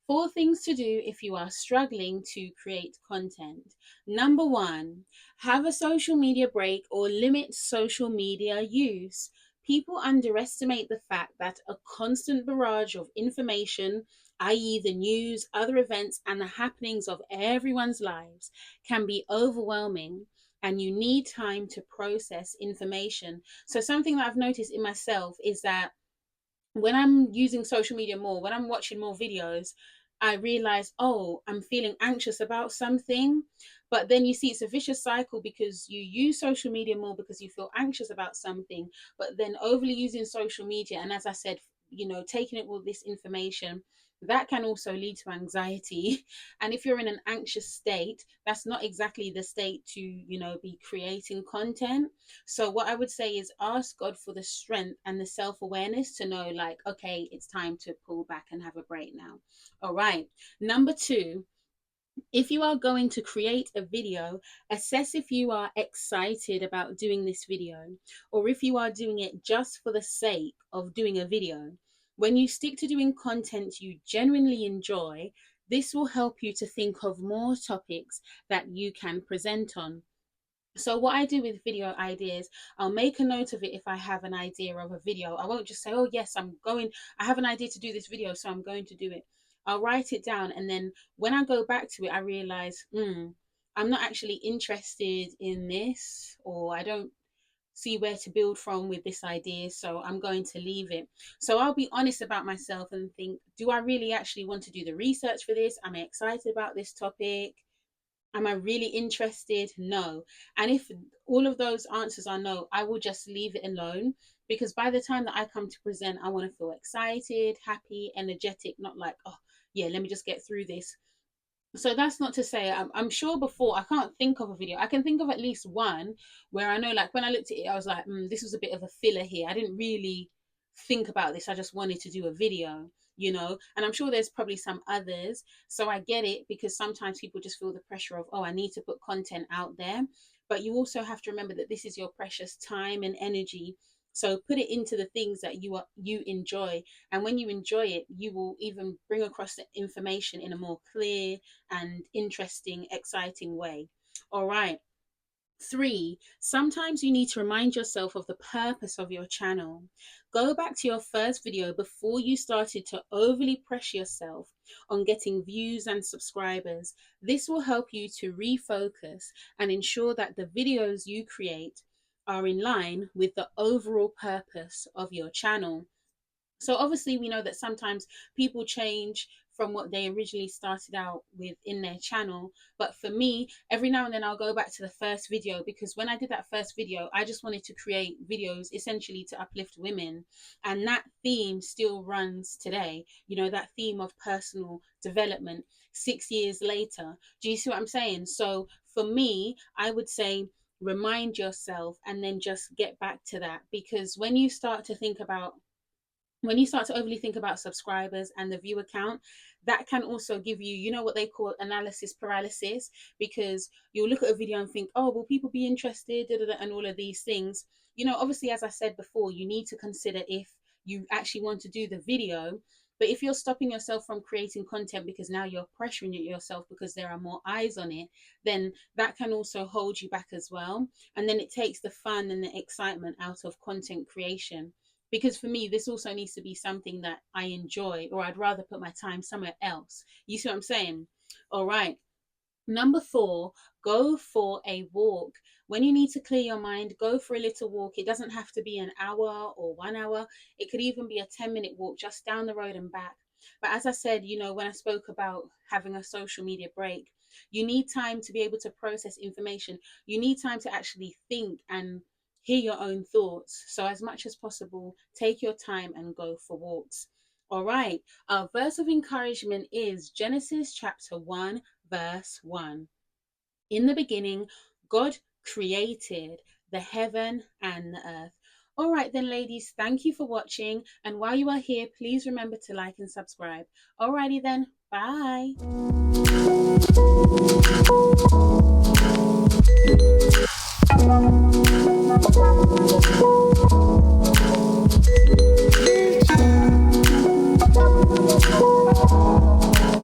4 things to do if you are struggling to create content. Number 1, have a social media break or limit social media use. People underestimate the fact that a constant barrage of information, i.e., the news, other events, and the happenings of everyone's lives, can be overwhelming, and you need time to process information. So, something that I've noticed in myself is that when I'm using social media more, when I'm watching more videos, I realize, oh, I'm feeling anxious about something. But then you see it's a vicious cycle because you use social media more because you feel anxious about something, but then overly using social media. And as I said, taking it all this information, that can also lead to anxiety. And if you're in an anxious state, that's not exactly the state to, be creating content. So what I would say is ask God for the strength and the self-awareness to know, like, okay, it's time to pull back and have a break now. All right. Number 2, if you are going to create a video, assess if you are excited about doing this video or if you are doing it just for the sake of doing a video. When you stick to doing content you genuinely enjoy, this will help you to think of more topics that you can present on. So what I do with video ideas, I'll make a note of it if I have an idea of a video. I won't just say, oh yes, I have an idea to do this video, so I'm going to do it. I'll write it down, and then when I go back to it, I realize, I'm not actually interested in this, or I don't see where to build from with this idea, so I'm going to leave it. So I'll be honest about myself and think, do I really actually want to do the research for this? Am I excited about this topic? Am I really interested? No. And if all of those answers are no, I will just leave it alone, because by the time that I come to present, I want to feel excited, happy, energetic, not like, oh, yeah, let me just get through this. So that's not to say, I'm sure before, I can't think of a video. I can think of at least one where I know, like, when I looked at it, I was like, this was a bit of a filler here. I didn't really think about this. I just wanted to do a video. And I'm sure there's probably some others. So I get it, because sometimes people just feel the pressure of, oh, I need to put content out there. But you also have to remember that this is your precious time and energy. So put it into the things that you enjoy. And when you enjoy it, you will even bring across the information in a more clear and interesting, exciting way. All right. 3, sometimes you need to remind yourself of the purpose of your channel. Go back to your first video before you started to overly pressure yourself on getting views and subscribers. This will help you to refocus and ensure that the videos you create are in line with the overall purpose of your channel. So obviously we know that sometimes people change from what they originally started out with in their channel. But for me, every now and then I'll go back to the first video, because when I did that first video, I just wanted to create videos essentially to uplift women. And that theme still runs today, that theme of personal development 6 years later. Do you see what I'm saying? So for me, I would say remind yourself and then just get back to that, because when you start to overly think about subscribers and the viewer count, that can also give you, what they call analysis paralysis, because you'll look at a video and think, oh, will people be interested, and all of these things. Obviously, as I said before, you need to consider if you actually want to do the video. But if you're stopping yourself from creating content because now you're pressuring yourself because there are more eyes on it, then that can also hold you back as well. And then it takes the fun and the excitement out of content creation. Because for me, this also needs to be something that I enjoy, or I'd rather put my time somewhere else. You see what I'm saying? All right. Number 4, go for a walk. When you need to clear your mind, go for a little walk. It doesn't have to be an hour or 1 hour. It could even be a 10-minute walk just down the road and back. But as I said, when I spoke about having a social media break, you need time to be able to process information. You need time to actually think and hear your own thoughts. So as much as possible, take your time and go for walks. All right. Our verse of encouragement is Genesis chapter 1, verse 1. In the beginning, God created the heaven and the earth. All right then, ladies, thank you for watching. And while you are here, please remember to like and subscribe. Alrighty then, bye.